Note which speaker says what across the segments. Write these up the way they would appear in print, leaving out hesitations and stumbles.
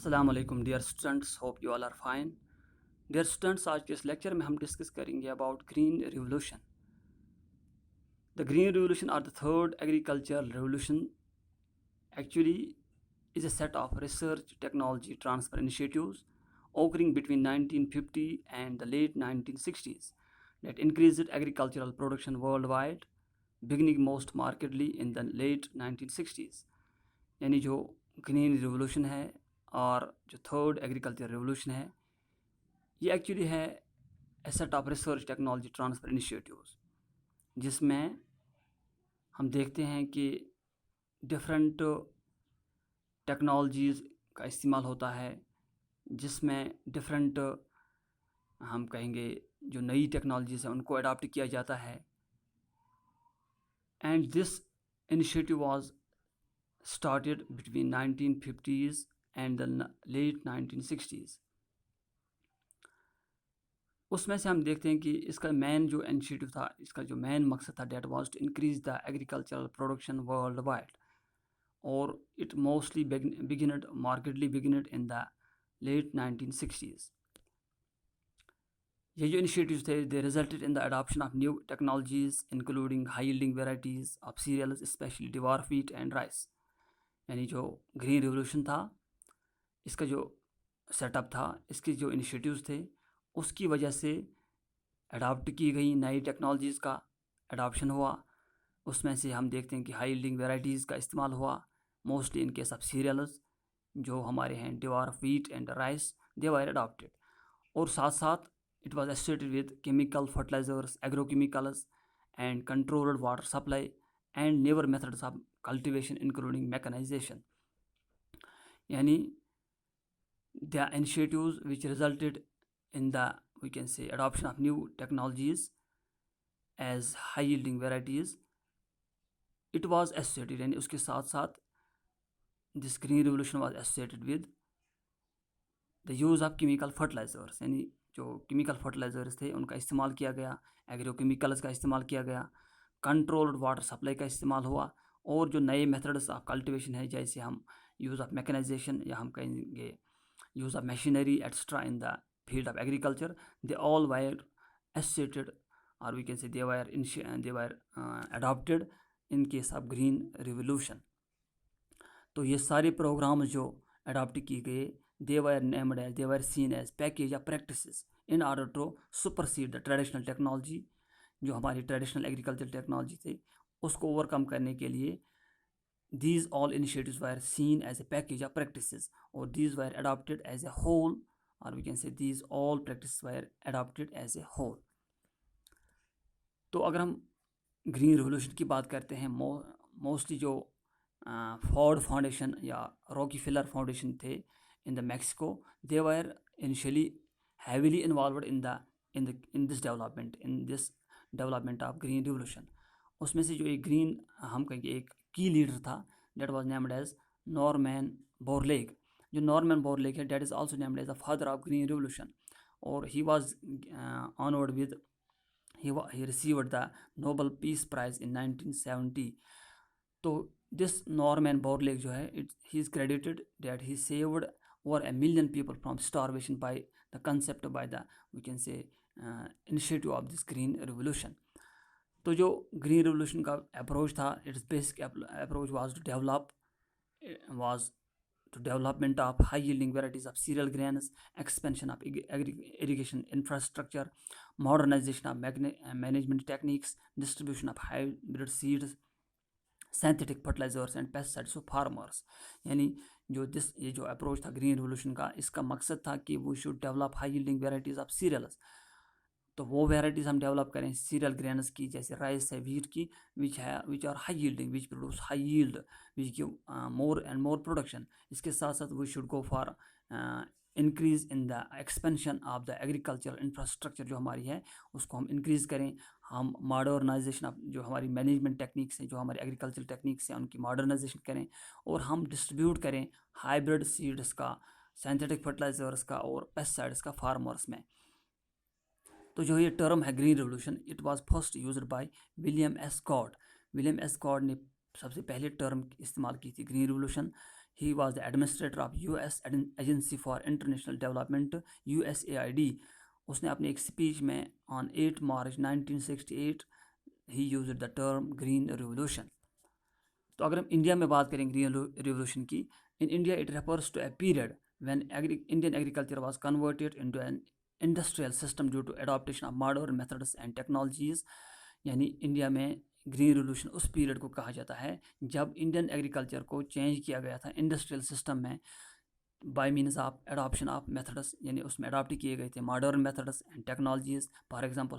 Speaker 1: अस्सलाम वालेकुम dear students, hope you all are fine. Dear students, आज के इस लेक्चर में हम डिस्कस करेंगे about green revolution. The green revolution or the third agricultural revolution actually is a set of research technology transfer initiatives occurring between 1950 and the late 1960s that increased agricultural production worldwide, beginning most markedly in the late 1960s। यानी जो green revolution है और जो third agriculture revolution है, ये actually है a set of research technology transfer initiatives, जिसमें हम देखते हैं कि डिफरेंट टेक्नोलॉजीज़ का इस्तेमाल होता है, जिसमें डिफरेंट हम कहेंगे जो नई टेक्नोलॉजीज़ हैं उनको अडॉप्ट किया जाता है। And this initiative was started between 1950s and the late 1960s। उसमें से हम देखते हैं कि इसका मेन जो इनिशिएटिव था, इसका जो मेन मकसद था, that was to increase the agricultural production worldwide, और it mostly markedly began in the late 1960s। ये जो इनिशिएटिव्स थे, they resulted in the adoption of new technologies including high yielding varieties of cereals especially dwarf wheat and rice. यानी जो green revolution था, इसका जो setup था, इसके जो इनिशिएटिव्स थे, उसकी वजह से अडॉप्ट की गई नई टेक्नोलॉजीज़ का अडॉप्शन हुआ। उसमें से हम देखते हैं कि हाई यील्डिंग वेराइटीज़ का इस्तेमाल हुआ, mostly in case of cereals जो हमारे हैं dwarf wheat and rice, they were adopted. और साथ साथ it was associated with chemical fertilisers, agrochemicals and controlled water supply and newer methods of cultivation including mechanisation. यानी the initiatives which resulted in the, we can say, adoption of new technologies as high yielding varieties, it was associated, यानी उसके साथ साथ this green revolution was associated with the use of chemical fertilizers। यानी जो chemical fertilizers थे उनका इस्तेमाल किया गया, एग्रोकेमिकल्स का इस्तेमाल किया गया, कंट्रोल्ड वाटर सप्लाई का इस्तेमाल हुआ, और जो नए मेथड्स ऑफ कल्टिवेशन है, जैसे हम यूज़ ऑफ मैकेनाइजेशन या हम कहेंगे use of machinery extra in the field of agriculture, they all were associated, or we can say they were adopted in case of green revolution। तो ये सारे programme जो अडॉप्ट किए गए, they were seen as package of practices in order to supersede the traditional technology। जो हमारी traditional agriculture technology थी, उसको ओवरकम करने के लिए these all initiatives were seen as a package of practices, or these were adopted as a whole, or we can say these all practices were adopted as a whole। तो अगर हम green revolution की बात करते हैं, mostly जो Ford foundation या रॉकीफेलर foundation थे in the Mexico, they were initially heavily involved in this development of green revolution. उसमें से जो एक ग्रीन हम कहेंगे एक की लीडर था, that was named as Norman Borlaug. जो नॉर्मन बोरलेग है, that is also named as the father of green revolution, और he was honoured with he received the Nobel Peace Prize in 1970। तो this Norman Borlaug जो है, he is credited that he saved over 1 million people from starvation by the concept, by the, we can say, initiative of this green revolution। तो जो green रिवोल्यूशन का approach था, it's basic approach was to development of high yielding varieties of cereal grains, expansion of irrigation infrastructure, modernization of management techniques, distribution of hybrid seeds, synthetic fertilizers and pesticides to farmers। यानी ये जो approach था green रिवोल्यूशन का, इसका मकसद था कि we should develop high yielding varieties of cereals. तो वो वेराइटीज़ हम डेवलप करें सीरियल ग्रेन्स की, जैसे राइस है, व्हीट की, which are high yielding, which produce high yield, which give more and more production. इसके साथ साथ we should go for increase in the expansion of the agricultural infrastructure जो हमारी है, उसको हम इंक्रीज़ करें। हम मॉडर्नाइजेशन ऑफ जो हमारी मैनेजमेंट टेक्निक्स हैं, जो हमारी एग्रीकल्चर टेक्निक्स हैं, उनकी मॉडर्नाइजेशन करें, और हम डिस्ट्रीब्यूट करें हाइब्रिड सीड्स का, सिंथेटिक फर्टिलाइजर्स का और पेस्टिसाइड्स का फार्मर्स में। तो जो ये टर्म है green revolution, it was first used by William S God. William S God ने सबसे पहले टर्म इस्तेमाल की थी green revolution. He was the administrator of US agency for international development USAID। उसने अपनी एक स्पीच में on 8 March 1968 he used the term green revolution. तो अगर हम इंडिया में बात करें ग्रीन रिवोल्यूशन की, in India it refers to a period when Indian agriculture was converted into an industrial system due to adaptation of modern methods and technologies. यानी India में green revolution उस पीरियड को कहा जाता है जब इंडियन एग्रीकल्चर को चेंज किया गया था इंडस्ट्रियल सिस्टम में by means of adoption of methods, यानी उसमें अडॉप्ट किए गए थे modern methods and technologies. For example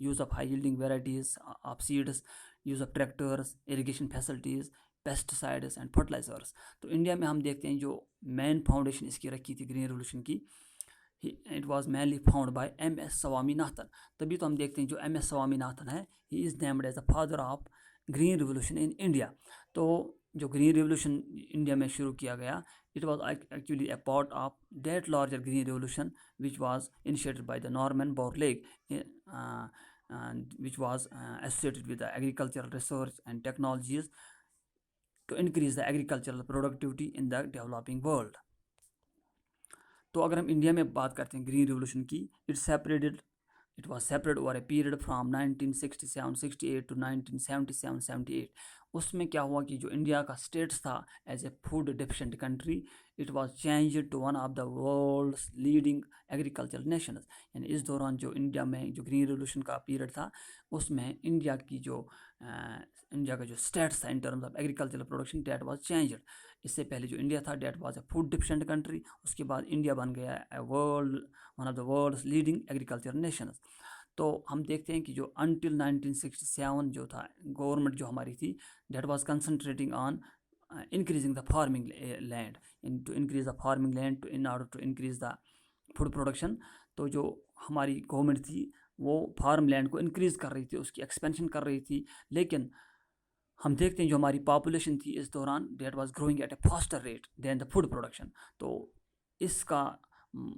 Speaker 1: use of high yielding varieties of seeds, use of tractors, irrigation facilities, pesticides and fertilizers. तो इंडिया में हम देखते हैं जो मेन फाउंडेशन इसकी रखी थी ग्रीन रिवोल्यूशन की, it was mainly found by MS Swaminathan. तभी तो हम देखते हैं जो MS स्वामीनाथन है, he is named as the father of green revolution in India. तो जो ग्रीन रिवोल्यूशन इंडिया में शुरू किया गया, it was actually a part of that larger green revolution which was initiated by the Norman Borlaug, which was associated with the agricultural research and technologies to increase the agricultural productivity in the developing world। तो अगर हम India में बात करते हैं green revolution की, it was separate over a period from 1967-68 to 1977-78। उसमें क्या हुआ कि जो इंडिया का स्टेट्स था as a food deficient country, it was changed to one of the world's leading agricultural nations. यानी इस दौरान जो इंडिया में जो ग्रीन रिवोल्यूशन का पीरियड था, उसमें इंडिया का जो स्टेट्स था in terms of agricultural production, that was changed. इससे पहले जो इंडिया था that was a food deficient country, उसके बाद इंडिया बन गया one of the world's leading agricultural nations. तो हम देखते हैं कि जो अनटिल 1967 जो था गवर्नमेंट जो हमारी थी, that was concentrating on increasing the farming land, to increase the farming land in order to increase the food production। तो जो हमारी गवर्नमेंट थी वो फार्म लैंड को इंक्रीज़ कर रही थी, उसकी एक्सपेंशन कर रही थी, लेकिन हम देखते हैं जो हमारी पॉपुलेशन थी इस दौरान, that was growing at a faster rate than the food production. तो इसका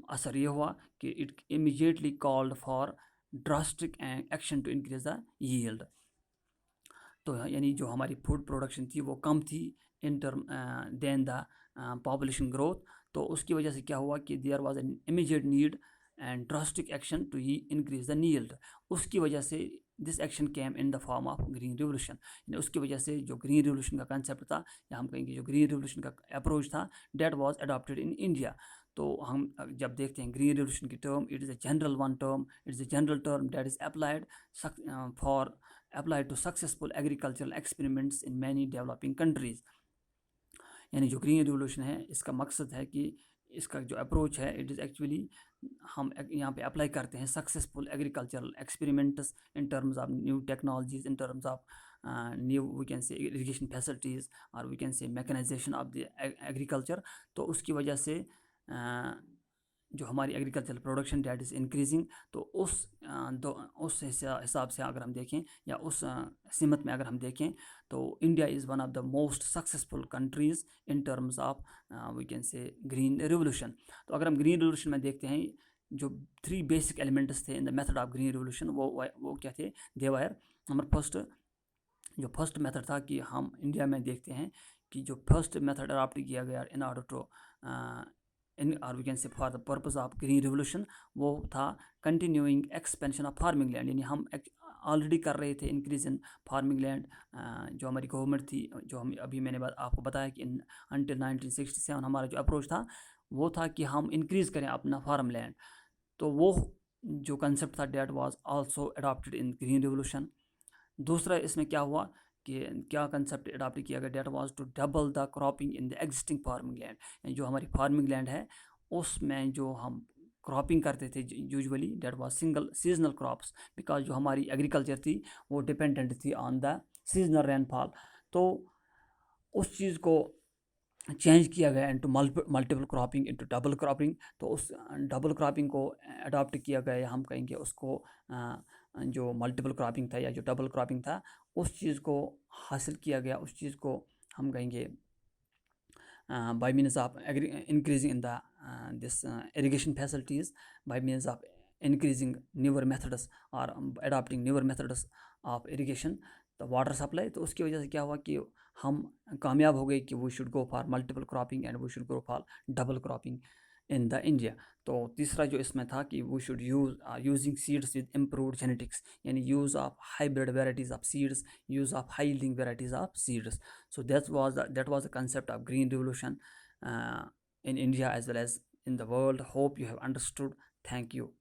Speaker 1: असर ये हुआ कि it immediately called for drastic action to increase the yield. तो यानी जो हमारी फूड प्रोडक्शन थी वो कम थी in term then the population growth. तो उसकी वजह से क्या हुआ कि there was an immediate need and drastic action to increase the yield. उसकी वजह से this action came in the form of green revolution. यानी उसकी वजह से जो ग्रीन रिवोल्यूशन का कंसेप्ट था, या हम कहेंगे जो ग्रीन रिवोल्यूशन का अप्रोच था, that was adopted in India. तो हम जब देखते हैं ग्रीन रिवोल्यूशन की term, it is a general term, it is a general term that is applied to successful agricultural experiments in many developing countries। यानी जो ग्रीन रिवोल्यूशन है, इसका मकसद है कि इसका जो अप्रोच है, इट इज़ एक्चुअली हम यहाँ पे अप्लाई करते हैं successful agricultural experiments in terms of new technologies, in terms of new we can say irrigation facilities, और we can say mechanisation of the agriculture. तो उसकी वजह से जो हमारी agricultural production that is increasing. तो उस हिसाब से अगर हम देखें, या उस सीमत में अगर हम देखें, तो India is one of the most successful countries in terms of we can say green revolution. तो अगर हम ग्रीन रिवोल्यूशन में देखते हैं, जो 3 बेसिक एलिमेंट्स थे in the method of green revolution, वो क्या थे? दे वर नंबर फर्स्ट मेथड था कि हम इंडिया में देखते हैं कि जो फर्स्ट मेथड अडॉप्ट किया गया इन ऑर्डर टू और we can say for the purpose of green revolution, वो था continuing expansion of farming land. यानी हम ऑलरेडी कर रहे थे इंक्रीज इन फार्मिंग लैंड। जो हमारी गवर्नमेंट थी, जो हम अभी मैंने आपको बताया कि अनटिल 1967 हमारा जो अप्रोच था वो था कि हम इंक्रीज़ करें अपना फार्म लैंड। तो वो जो कंसेप्ट था, that was also adopted in green revolution. दूसरा इसमें क्या हुआ कि क्या कंसेप्ट अडॉप्ट किया गया, that was to double the cropping in the existing farming land. जो हमारी फार्मिंग लैंड है उसमें जो हम क्रॉपिंग करते थे usually, that was single seasonal crops, because जो हमारी एग्रीकल्चर थी वो डिपेंडेंट थी ऑन द सीजनल रेनफॉल। तो उस चीज़ को चेंज किया गया into multiple cropping, into double cropping. तो उस डबल क्रॉपिंग को अडॉप्ट किया गया, हम कहेंगे उसको जो मल्टीपल क्रॉपिंग था या जो डबल क्रॉपिंग था, उस चीज़ को हासिल किया गया। उस चीज़ को हम कहेंगे by means of increasing in the this irrigation facilities, by means of increasing newer methods or adopting newer methods of irrigation, the water supply। तो उसकी वजह से क्या हुआ कि हम कामयाब हो गए कि we should go for multiple cropping and we should go for double cropping in the India. तो तीसरा जो इसमें था कि we should using seeds with improved genetics, यानी use of hybrid varieties of seeds, use of high yielding varieties of seeds. So that was the concept of green revolution in India as well as in the world. Hope you have understood. Thank you.